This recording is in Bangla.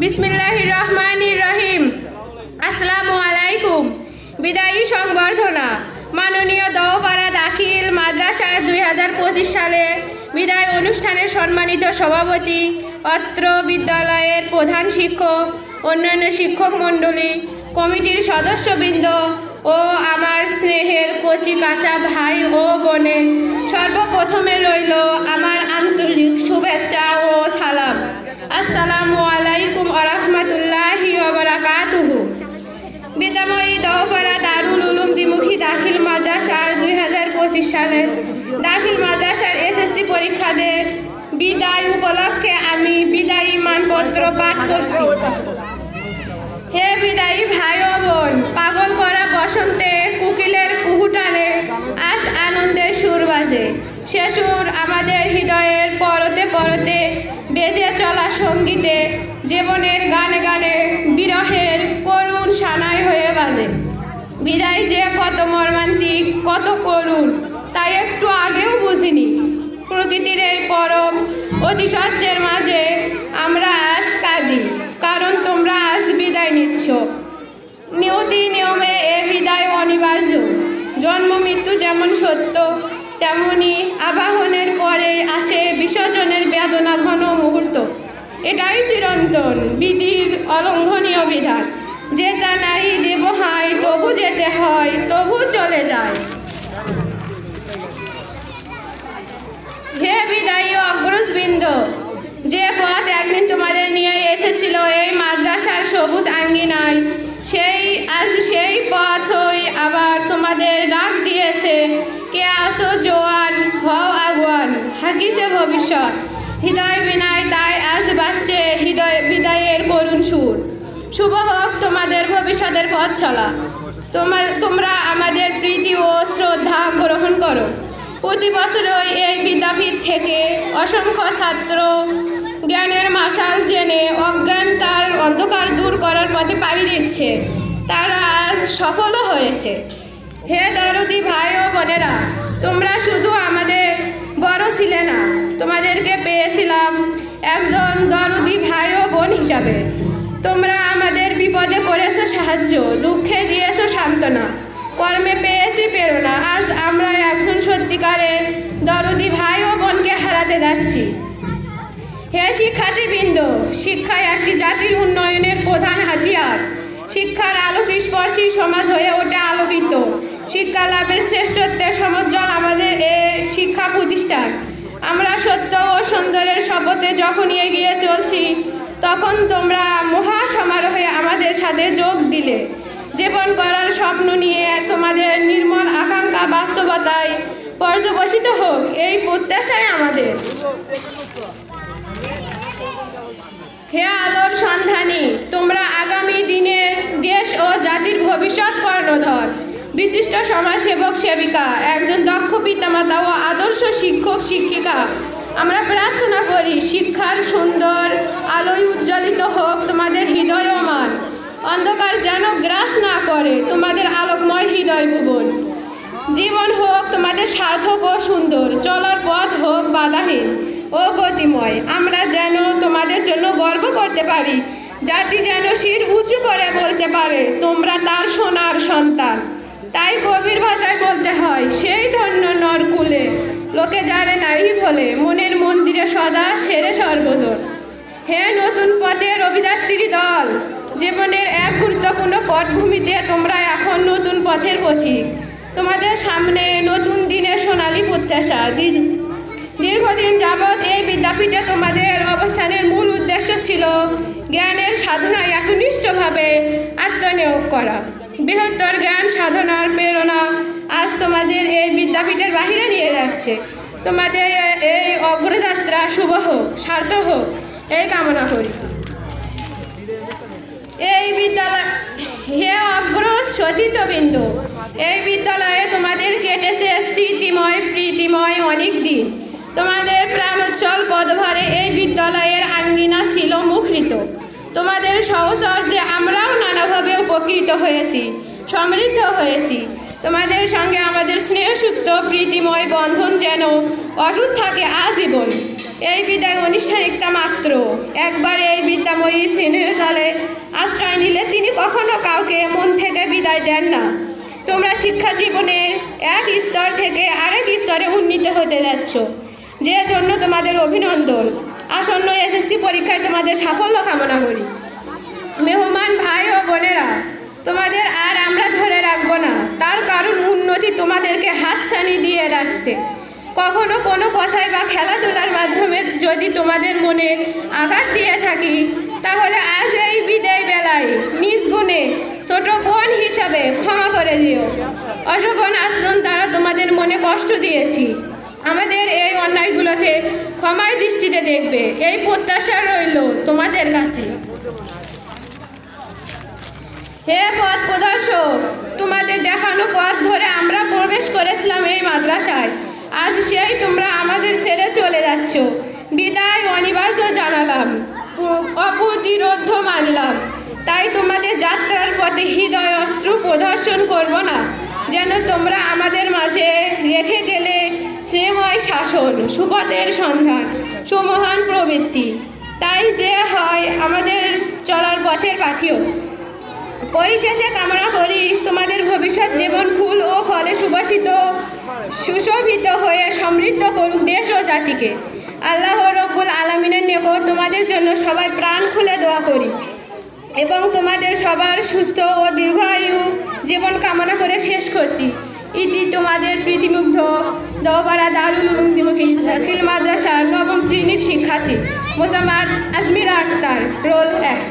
বিসমিল্লাহির রহমানির রহিম। আসসালামু আলাইকুম। বিদায়ী সংবর্ধনা মাননীয় দহপাড়া দাখিল মাদ্রাসা 2025 সালে বিদায় অনুষ্ঠানের সম্মানিত সভাপতি, অত্র বিদ্যালয়ের প্রধান শিক্ষক, অন্যান্য শিক্ষক মণ্ডলী, কমিটির সদস্যবৃন্দ ও আমার স্নেহের কচি কাঁচা ভাই ও বোনে, সর্বপ্রথমে রইল আমার আন্তরিক শুভেচ্ছা ও সালাম। আসসালামু আলাইকুম ওয়া রাহমাতুল্লাহি ওয়া বারাকাতুহু। বিদ্যাময়ী দহপাড়া দারুল উলুম দ্বিমুখী দাখিল মাদ্রাসার 2025 সালের দাখিল মাদ্রাসার এসএসসি পরীক্ষাদের বিদায় উপলক্ষে আমি বিদায়ী মানপত্র পাঠ করছি। হে বিদায়ী ভাই ও বোন, পাগল করা বসন্তে কোকিলের কুহুটানে আজ আনন্দের সুর বাজে। সে সুর আমাদের হৃদয়ের পরতে পরতে বেজে চলা সঙ্গীতে, জীবনের গানে গানে বিরহের করুণ সানাই হয়ে বাজে। বিদায় যে কত মর্মান্তিক, কত করুণ, তাই একটু আগেও বুঝিনি। প্রকৃতির এই পরম অতিশয্যের মাঝে আমরা আজ কাঁদি, কারণ তোমরা আজ বিদায় নিচ্ছ। নিয়তি নিয়মে এ বিদায় অনিবার্য। জন্ম মৃত্যু যেমন সত্য, তেমনি আবাহনের পরে আসে বিসর্জনের বেদনা ঘন মুহূর্ত। এটাই চিরন্তন বিধির অলঙ্ঘনীয় বিধান। যেটা নারী দেবহায়, তবু যেতে হয়, তবু চলে যায়। হে বিদায়ী অগ্রজবৃন্দ, যে পথ একদিন তোমাদের নিয়ে এসেছিল এই মাদ্রাসার সবুজ আঙ্গিনায়, সেই পথই আবার তোমাদের ডাক দিয়েছে। কে আসো জোয়ান, হও আগুয়ান, হাকিছে ভবিষ্যৎ। হৃদয় বিনায় তাই আজ বাজছে বিদায়ের করুণ সুর। শুভ হোক তোমাদের ভবিষ্যতের পথ চলা। তোমরা আমাদের প্রীতি ও শ্রদ্ধা গ্রহণ করো। প্রতি বছরই এই বিদ্যাপীঠ থেকে অসংখ্য ছাত্র জ্ঞানের মাশাল জেনে অজ্ঞান তার অন্ধকার দূর করার পথে পাড়ি দিচ্ছে। তারা আজ সফলও হয়েছে। হে দরদি ভাই ও বোনেরা, তোমরা শুধু আমাদের বড় ছিলে না, তোমাদেরকে পেয়েছিলাম একজন দরদি ভাই ও বোন হিসাবে। তোমরা আমাদের বিপদে করেছো সাহায্য, দুঃখে দিয়েছো সান্ত্বনা, কর্মে পেয়েছি প্রেরণা। আজ আমরা একজন সত্যিকারের দরদি ভাই ও বোনকে হারাতে যাচ্ছি। হে শিক্ষার্থীবৃন্দ, শিক্ষা একটি জাতির উন্নয়নের প্রধান হাতিয়ার। শিক্ষার আলোক স্পর্শী সমাজ হয়ে ওঠে আলোকিত। শিক্ষা লাভের শ্রেষ্ঠত্বের সমুজ্জ্বল আমাদের এ শিক্ষা প্রতিষ্ঠান। আমরা সত্য ও সুন্দরের শপথে যখন এগিয়ে চলছি, তখন তোমরা মহা সমারোহে আমাদের সাথে যোগ দিলে। জীবন গড়ার স্বপ্ন নিয়ে তোমাদের নির্মল আকাঙ্ক্ষা বাস্তবতায় পর্যবসিত হোক, এই প্রত্যাশাই আমাদের। হে আলোর সন্ধানী, তোমরা আগামী দিনের দেশ ও জাতির ভবিষ্যৎ কর্ণধর। বিশিষ্ট সমাজসেবক সেবিকা, একজন দক্ষ পিতামাতা ও আদর্শ শিক্ষক শিক্ষিকা, আমরা প্রার্থনা করি শিক্ষার সুন্দর আলোয় উজ্জ্বলিত হোক তোমাদের হৃদয় ও মান। অন্ধকার যেন গ্রাস না করে তোমাদের আলোকময় হৃদয় ভুবন। জীবন হোক তোমাদের সার্থক ও সুন্দর, চলার পথ হোক বাধাহীন ও গতিময়। আমরা যেন তোমাদের জন্য গর্ব করতে পারি, জাতি যেন শির উঁচু করে বলতে পারে তোমরা তার সোনার সন্তান। তাই কবির ভাষায় বলতে হয়, সেই ধন্য নরকুলে লোকে যারে নাই বলে, মনের মন্দিরে সদা সেরে সর্বজন। হে নতুন পথের অভিযাত্রী দল, জীবনের এক গুরুত্বপূর্ণ পটভূমিতে তোমরা এখন নতুন পথের পথিক। তোমাদের সামনে নতুন দিনের সোনালী প্রত্যাশা। দীর্ঘদিন যাবৎ এই বিদ্যাপীঠে তোমাদের অবস্থানের মূল উদ্দেশ্য ছিল জ্ঞানের সাধনায় একনিষ্ঠভাবে আত্মনিয়োগ করা। বৃহত্তর জ্ঞান সাধনার প্রেরণা আজ তোমাদের এই বিদ্যাপীঠের বাহিরে নিয়ে যাচ্ছে। তোমাদের এই অগ্রযাত্রা শুভ হোক, সার্থক হোক, এই কামনা করি। এই বিদ্যালয়, হে অগ্রজ সতীর্থবৃন্দ, এই বিদ্যালয়ে তোমাদের কেটেছে স্মৃতিময় প্রীতিময় অনেক দিন। তোমাদের প্রাণোচ্ছল পদভারে এই বিদ্যালয়ের আঙ্গিনা ছিল মুখরিত। তোমাদের সহচর্যে আমরাও নানাভাবে উপকৃত হয়েছি, সমৃদ্ধ হয়েছি। তোমাদের সঙ্গে আমাদের স্নেহসুক্ত প্রীতিময় বন্ধন যেন অটুট থাকে আজীবন। এই বিদায় অনিশ্চয়তা মাত্র। একবার এই বিদ্যাময়ী স্নেহতলে আশ্রয় নিলে তিনি কখনো কাউকে মন থেকে বিদায় দেন না। তোমরা শিক্ষা জীবনের এক স্তর থেকে আরেক স্তরে উন্নীত হতে যাচ্ছ, যে জন্য তোমাদের অভিনন্দন। আসন্ন এসএসসি পরীক্ষায় তোমাদের সাফল্য কামনা করি। মেহমান ভাই ও বোনেরা, তোমাদের আর আমরা ধরে রাখবো না, তার কারণ উন্নতি তোমাদেরকে হাতছানি দিয়ে রাখছে। কখনো কোনো কথায় বা খেলাধুলার মাধ্যমে যদি তোমাদের মনে আঘাত দিয়ে থাকি, তাহলে আজ এই বিদায় বেলায় নিজ গুণে ছোট বোন হিসাবে ক্ষমা করে দিও। অশোভন আচরণ দ্বারা তোমাদের মনে কষ্ট দিয়েছি, আমাদের এই অন্যায়গুলোকে ক্ষমার দৃষ্টিতে দেখবে, এই প্রত্যাশা রইল তোমাদের কাছে। হে পথ প্রদর্শক, তোমাদের দেখানো পথ ধরে আমরা প্রবেশ করেছিলাম এই মাদ্রাসায়। আজ সেই তোমরা আমাদের ছেড়ে চলে যাচ্ছ। বিদায় অনিবার্য জানালাম, অপ্রতিরোধ্য মানলাম। তাই তোমাদের যাত্রার পথে হৃদয় অশ্রু প্রদর্শন করব না, যেন তোমরা আমাদের মাঝে রেখে গেলে স্নেহময় শাসন, সুপথের সন্ধান, সুমহান প্রবৃত্তি। তাই যে হয় আমাদের চলার পথের পাঠিও। পরিশেষে কামনা করি তোমাদের ভবিষ্যৎ জীবন ফুল ও ফলে সুবাসিত, সুশোভিত হয়ে সমৃদ্ধ করুক দেশ ও জাতিকে। আল্লাহ রব্বুল আলামিনের নিকট তোমাদের জন্য সবাই প্রাণ খুলে দোয়া করি এবং তোমাদের সবার সুস্থ ও দীর্ঘায়ু জীবন কামনা করে শেষ করছি। ইতি তোমাদের প্রীতিমুগ্ধ দোপাড়া দারুল উলুম দাখিল মাদ্রাসার নবম শ্রেণীর শিক্ষার্থী মোসাম্মদ আজমিরা আক্তার, রোল 1।